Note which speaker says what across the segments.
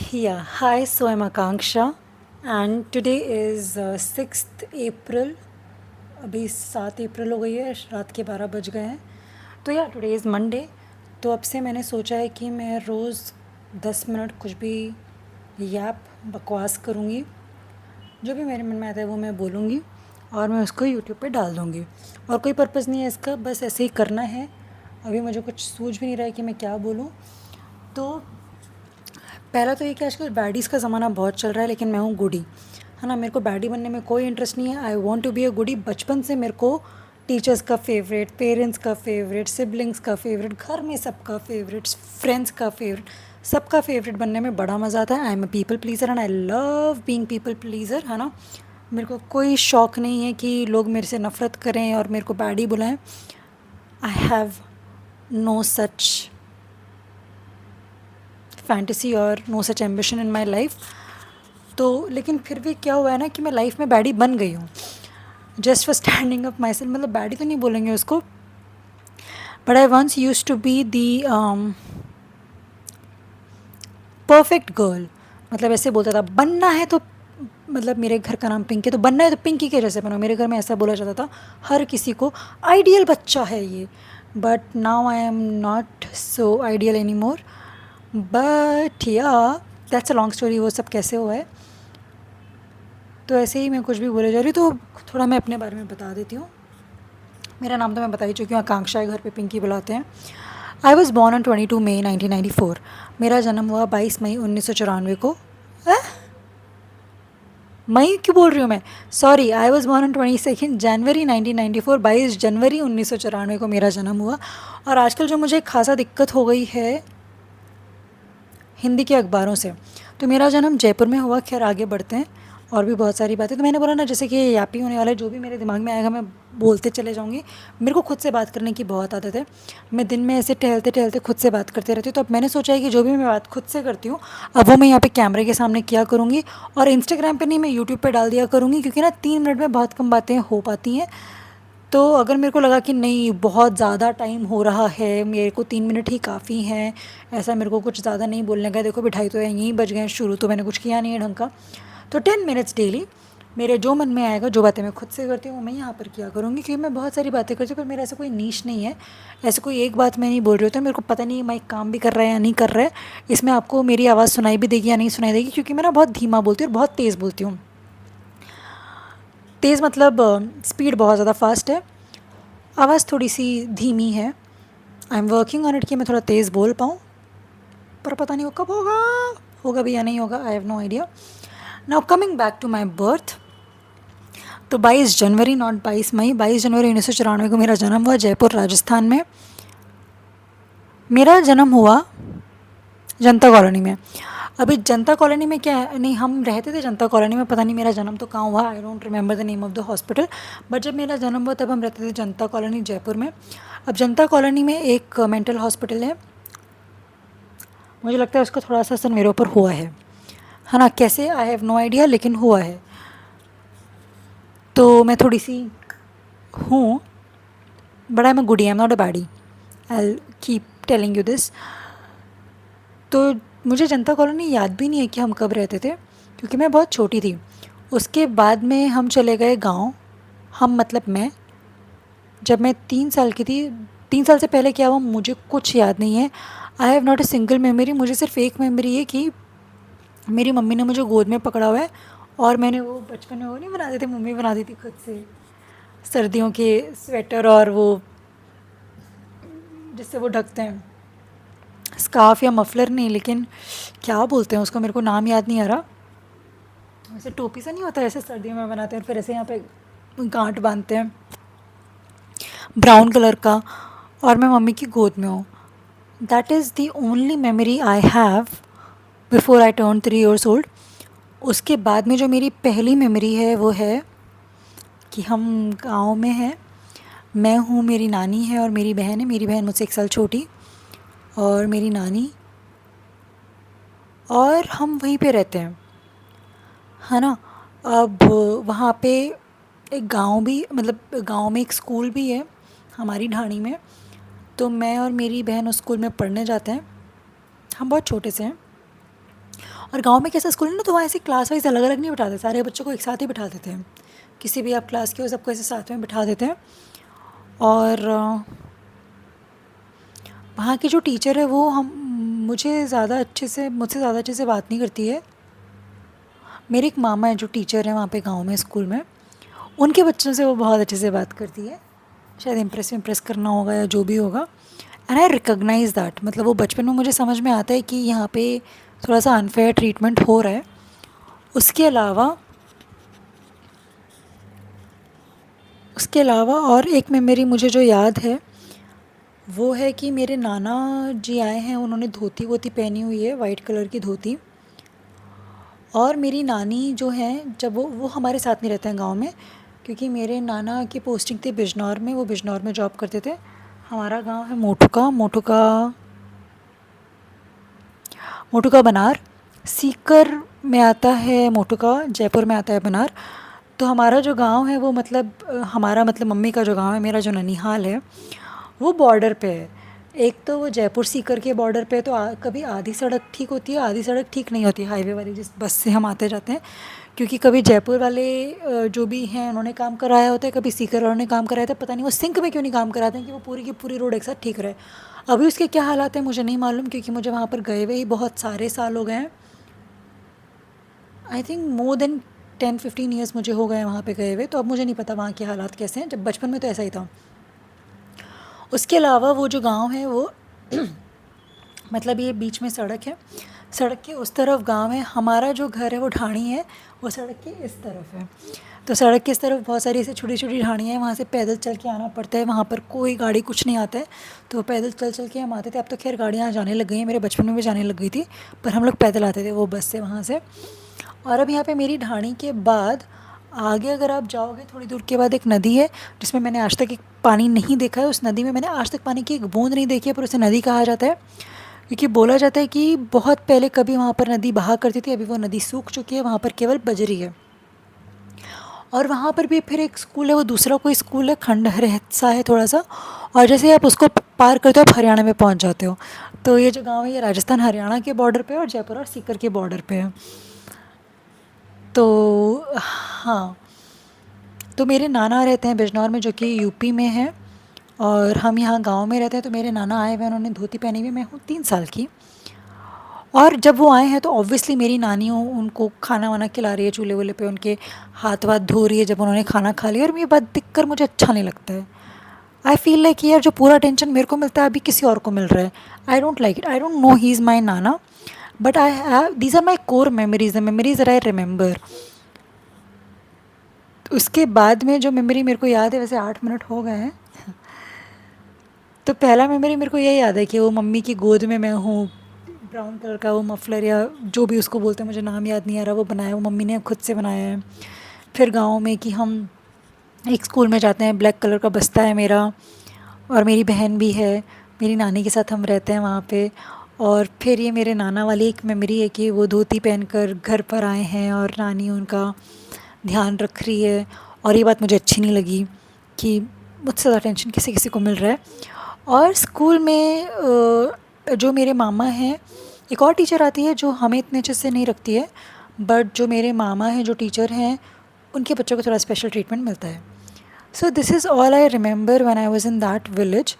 Speaker 1: Hi, so I'm Akanksha, and today is 6th April. अभी 7 अप्रैल हो गई है, रात के 12 बज गए हैं. तो टुडे इज़ मंडे. तो अब से मैंने सोचा है कि मैं रोज़ 10 मिनट कुछ भी याप बकवास करूँगी. जो भी मेरे मन में आता है वो मैं बोलूँगी और मैं उसको यूट्यूब पे डाल दूँगी. और कोई पर्पज़ नहीं है इसका, बस ऐसे ही करना है. अभी मुझे कुछ सूझ भी नहीं रहा है कि मैं क्या बोलूँ. तो पहला तो ये कि आजकल बैडीज़ का ज़माना बहुत चल रहा है, लेकिन मैं हूँ गुडी, है ना. मेरे को बैडी बनने में कोई इंटरेस्ट नहीं है. I want to be a goody. बचपन से मेरे को टीचर्स का फेवरेट, पेरेंट्स का फेवरेट, सिबलिंग्स का फेवरेट, घर में सबका फेवरेट, फ्रेंड्स का फेवरेट, सबका फेवरेट बनने में बड़ा मज़ा आता है. I am a people pleaser and I love being people pleaser, है ना. मेरे को कोई शौक़ नहीं है कि लोग मेरे से नफ़रत करें और मेरे को बैडी बुलाएं. I have no such fantasy और no such ambition in my life. तो लेकिन फिर भी क्या हुआ है ना कि मैं लाइफ में बैडी बन गई हूँ, just for standing up myself. मतलब बैडी तो नहीं बोलेंगे उसको, but I once use to be the perfect girl. मतलब ऐसे बोलता था, बनना है तो, मतलब मेरे घर का नाम पिंक है, तो बनना है तो पिंकी के जैसे बनो. मेरे घर में ऐसा बोला जाता था हर किसी को, आइडियल बच्चा है ये. But now I am not so ideal any more. But that's a long story. वो सब कैसे हुआ है, तो ऐसे ही मैं कुछ भी बोले जा रही हूँ. तो थोड़ा मैं अपने बारे में बता देती हूँ. मेरा नाम तो मैं बता ही चुकी हूँ, आकांक्षा है, घर पे पिंकी बुलाते हैं. आई वॉज बॉर्न ऑन 22 मई 1994. मेरा जन्म हुआ 22 मई 1994 को. मई क्यों बोल रही हूँ मैं, sorry. I was born on 22 जनवरी 1994. 22 जनवरी 1994 को मेरा जन्म हुआ. और आजकल जो मुझे खासा दिक्कत हो गई है हिंदी के अखबारों से, तो मेरा जन्म जयपुर में हुआ. खैर आगे बढ़ते हैं, और भी बहुत सारी बातें. तो मैंने बोला ना, जैसे कि ये यापी होने वाला है, जो भी मेरे दिमाग में आएगा मैं बोलते चले जाऊँगी. मेरे को खुद से बात करने की बहुत आदत है. मैं दिन में ऐसे टहलते टहलते खुद से बात करती रहती हूँ. तो अब मैंने सोचा है कि जो भी मैं बात खुद से करती हूँ, अब वो मैं यहाँ पे कैमरे के सामने किया करूँगी. और इंस्टाग्राम पे नहीं, मैं यूट्यूब पे डाल दिया करूँगी, क्योंकि ना 3 मिनट में बहुत कम बातें हो पाती हैं. तो अगर मेरे को लगा कि नहीं बहुत ज़्यादा टाइम हो रहा है, मेरे को 3 मिनट ही काफ़ी हैं, ऐसा मेरे को कुछ ज़्यादा नहीं बोलने का, देखो बिठाई तो यहीं बज गए, शुरू तो मैंने कुछ किया नहीं है ढंग का. तो 10 मिनट्स डेली मेरे जो मन में आएगा, जो बातें मैं खुद से करती हूँ, वो मैं यहाँ पर किया करूँगी. क्योंकि मैं बहुत सारी बातें करती हूँ, पर मेरा ऐसा कोई नीश नहीं है. ऐसे कोई एक बात मैं नहीं बोल रही होती. मेरे को पता नहीं माइक काम भी कर रहा है या नहीं कर रहा है, इसमें आपको मेरी आवाज़ सुनाई भी देगी या नहीं सुनाई देगी, क्योंकि मैं ना बहुत धीमा बोलती हूँ और बहुत तेज़ बोलती हूँ. तेज़ मतलब स्पीड बहुत ज़्यादा फास्ट है, आवाज़ थोड़ी सी धीमी है. I am working on it कि मैं थोड़ा तेज़ बोल पाऊँ, पर पता नहीं वो कब होगा, होगा भी या नहीं होगा. I have no idea. Now coming back to my birth. तो 22 जनवरी, नॉट 22 मई, 22 जनवरी 1994 को मेरा जन्म हुआ जयपुर राजस्थान में. मेरा जन्म हुआ जनता कॉलोनी में. अभी जनता कॉलोनी में क्या है, नहीं हम रहते थे जनता कॉलोनी में, पता नहीं मेरा जन्म तो कहाँ हुआ. I don't remember the name of the hospital. But जब मेरा जन्म हुआ तब हम रहते थे जनता कॉलोनी जयपुर में. अब जनता कॉलोनी में एक मेंटल हॉस्पिटल है, मुझे लगता है उसका थोड़ा सा असर मेरे ऊपर हुआ है ना. कैसे, आई हैव नो आइडिया, लेकिन हुआ है. तो मैं थोड़ी सी हूँ, but I am a goodie, I am not a baddie. I keep telling you this. तो मुझे जनता कॉलोनी याद भी नहीं है कि हम कब रहते थे, क्योंकि मैं बहुत छोटी थी. उसके बाद में हम चले गए गांव. हम मतलब मैं, जब मैं 3 साल की थी, 3 साल से पहले क्या हुआ मुझे कुछ याद नहीं है. I have not a single memory. मुझे सिर्फ एक मेमोरी है कि मेरी मम्मी ने मुझे गोद में पकड़ा हुआ है, और मैंने वो बचपन में वो नहीं बनाते थे, मम्मी बनाती थी खुद से सर्दियों के स्वेटर, और वो जिससे वो ढकते हैं, स्कार्फ या मफलर नहीं, लेकिन क्या बोलते हैं उसको, मेरे को नाम याद नहीं आ रहा. वैसे टोपी सा नहीं होता, ऐसे सर्दियों में बनाते हैं और फिर ऐसे यहाँ पे गांठ बांधते हैं, ब्राउन कलर का. और मैं मम्मी की गोद में हूँ. That is the only memory I have before I turn 3 years old. उसके बाद में जो मेरी पहली मेमोरी है वो है कि हम गांव में हैं. मैं हूँ, मेरी नानी है और मेरी बहन है. मेरी बहन मुझसे 1 साल छोटी, और मेरी नानी, और हम वहीं पे रहते हैं, है ना. अब वहाँ पे एक गांव भी, मतलब गांव में एक स्कूल भी है हमारी ढाणी में. तो मैं और मेरी बहन उस स्कूल में पढ़ने जाते हैं. हम बहुत छोटे से हैं. और गाँव में कैसा स्कूल है ना, तो वहाँ ऐसे क्लास वाइज अलग अलग नहीं बिठाते, सारे बच्चों को एक साथ ही बिठा देते हैं। किसी भी आप क्लास के हो सबको ऐसे साथ में बिठा देते हैं। और वहाँ की जो टीचर है वो मुझसे ज़्यादा अच्छे से बात नहीं करती है। मेरे एक मामा है जो टीचर है वहाँ पे गाँव में स्कूल में, उनके बच्चों से वो बहुत अच्छे से बात करती है। शायद इम्प्रेस करना होगा या जो भी होगा। एंड आई रिकॉग्नाइज़ दैट, मतलब वो बचपन में मुझे समझ में आता है कि यहाँ पे थोड़ा सा अनफेयर ट्रीटमेंट हो रहा है। उसके अलावा और एक मेमोरी मुझे जो याद है वो है कि मेरे नाना जी आए हैं, उन्होंने धोती वोती पहनी हुई है, वाइट कलर की धोती। और मेरी नानी जो हैं, जब वो हमारे साथ नहीं रहते हैं गांव में, क्योंकि मेरे नाना की पोस्टिंग थी बिजनौर में, वो बिजनौर में जॉब करते थे। हमारा गांव है मोटुका बनार, सीकर में आता है मोटुका, जयपुर में आता है बनार। तो हमारा जो गांव है वो मतलब हमारा मतलब मम्मी का जो गांव है, मेरा जो ननिहाल है, वो बॉर्डर पे है। एक तो वो जयपुर सीकर के बॉर्डर पे है, तो कभी आधी सड़क ठीक होती है, आधी सड़क ठीक नहीं होती, हाईवे वाली जिस बस से हम आते जाते हैं। क्योंकि कभी जयपुर वाले जो भी हैं उन्होंने काम कराया होता है, कभी सीकर वालों ने काम कराया था, पता नहीं वो सिंक में क्यों नहीं काम कराते हैं कि वो पूरी की पूरी रोड एक साथ ठीक रहे। अभी उसके क्या हालात हैं मुझे नहीं मालूम, क्योंकि मुझे वहाँ पर गए हुए ही बहुत सारे साल हो गए हैं। I think more than 10-15 years मुझे हो गए वहाँ पे गए हुए, तो अब मुझे नहीं पता वहाँ के हालात कैसे हैं। जब बचपन में तो ऐसा ही था। उसके अलावा वो जो गांव है वो मतलब ये बीच में सड़क है, सड़क के उस तरफ गांव है। हमारा जो घर है वो ढाणी है, वो सड़क के इस तरफ है। तो सड़क के इस तरफ बहुत सारी ऐसे छोटी छोटी ढाणियाँ हैं, वहाँ से पैदल चल के आना पड़ता है। वहाँ पर कोई गाड़ी कुछ नहीं आता है, तो पैदल चल चल के हम आते थे। अब तो खैर गाड़ियाँ जाने लग गई हैं, मेरे बचपन में भी जाने लग गई थी, पर हम लोग पैदल आते थे वो बस से वहाँ से। और अब यहाँ पे मेरी ढाणी के बाद आगे अगर आप जाओगे थोड़ी दूर के बाद एक नदी है, जिसमें मैंने आज तक एक पानी नहीं देखा है। उस नदी में मैंने आज तक पानी की एक बूंद नहीं देखी है, पर उसे नदी कहा जाता है, क्योंकि बोला जाता है कि बहुत पहले कभी वहाँ पर नदी बहा करती थी, अभी वो नदी सूख चुकी है, वहाँ पर केवल बजरी है। और वहाँ पर भी फिर एक स्कूल है, वो दूसरा कोई स्कूल है, खंडहर सा है थोड़ा सा, और जैसे आप उसको पार करते हो आप हरियाणा में पहुँच जाते हो। तो ये जो गाँव है ये राजस्थान हरियाणा के बॉर्डर पे है, और जयपुर और सीकर के बॉर्डर पे है। तो हाँ, तो मेरे नाना रहते हैं बिजनौर में, जो कि यूपी में है, और हम यहाँ गांव में रहते हैं। तो मेरे नाना आए हुए हैं, उन्होंने धोती पहनी हुई, मैं हूँ 3 साल की। और जब वो आए हैं तो ऑब्वियसली मेरी नानी उनको खाना वाना खिला रही है, चूल्हे वूल्हे पे उनके हाथ वाथ धो रही है जब उन्होंने खाना खा लिया। और ये बात दिख कर मुझे अच्छा नहीं लगता है। आई फील लाइक यार जो पूरा टेंशन मेरे को मिलता है अभी किसी और को मिल रहा है। I don't like it. I don't know he is my नाना, but I have these are my core memories, the memories that I remember. उसके बाद में जो मेमोरी मेरे को याद है, वैसे 8 मिनट हो गए हैं। तो पहला मेमोरी मेरे को यही याद है कि वो मम्मी की गोद में मैं हूँ, ब्राउन कलर का वो मफलर या जो भी उसको बोलते हैं, मुझे नाम याद नहीं आ रहा, वो बनाया, वो मम्मी ने खुद से बनाया है। फिर गाँव में कि हम एक स्कूल में जाते हैं, ब्लैक कलर का बस्ता है मेरा, और मेरी बहन भी है, मेरी नानी के साथ हम रहते हैं वहाँ पे। और फिर ये मेरे नाना वाली एक मेमोरी है कि वो धोती पहनकर घर पर आए हैं और नानी उनका ध्यान रख रही है। और ये बात मुझे अच्छी नहीं लगी कि मुझसे ज़्यादा टेंशन किसी किसी को मिल रहा है। और स्कूल में जो मेरे मामा हैं, एक और टीचर आती है जो हमें इतने अच्छे से नहीं रखती है, बट जो मेरे मामा हैं जो टीचर हैं, उनके बच्चों को थोड़ा स्पेशल ट्रीटमेंट मिलता है। So this is all I remember when I was in that village.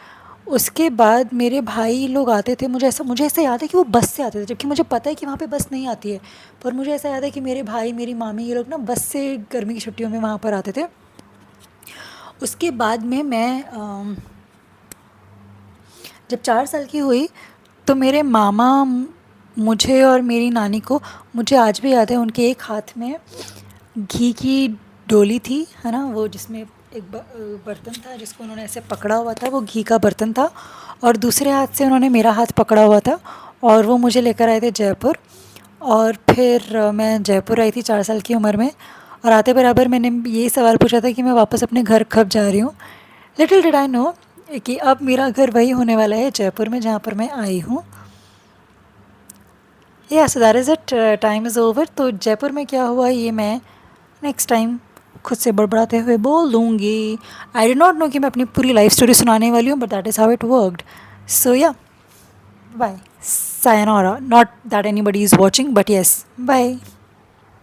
Speaker 1: उसके बाद मेरे भाई लोग आते थे, मुझे ऐसा याद है कि वो बस से आते थे, जबकि मुझे पता है कि वहाँ पे बस नहीं आती है। पर मुझे ऐसा याद है कि मेरे भाई, मेरी मामी, ये लोग ना बस से गर्मी की छुट्टियों में वहाँ पर आते थे। उसके बाद में मैं जब 4 साल की हुई तो मेरे मामा मुझे और मेरी नानी को, मुझे आज भी याद है, उनके एक हाथ में घी की डोली थी, है ना, वो जिसमें एक बर्तन था जिसको उन्होंने ऐसे पकड़ा हुआ था, वो घी का बर्तन था, और दूसरे हाथ से उन्होंने मेरा हाथ पकड़ा हुआ था, और वो मुझे लेकर आए थे जयपुर। और फिर मैं जयपुर आई थी 4 साल की उम्र में, और आते बराबर मैंने ये सवाल पूछा था कि मैं वापस अपने घर कब जा रही हूँ। लिटिल डिड आई नो कि अब मेरा घर वही होने वाला है जयपुर में, जहाँ पर मैं आई हूँ। या so that is it, time is over. तो जयपुर में क्या हुआ ये मैं नेक्स्ट टाइम खुद से बड़बड़ाते हुए बोल दूँगी। आई डिड नॉट नो कि मैं अपनी पूरी लाइफ स्टोरी सुनाने वाली हूँ, but that is how it worked. So yeah, bye. sayonara. Not that anybody is watching, but yes, bye.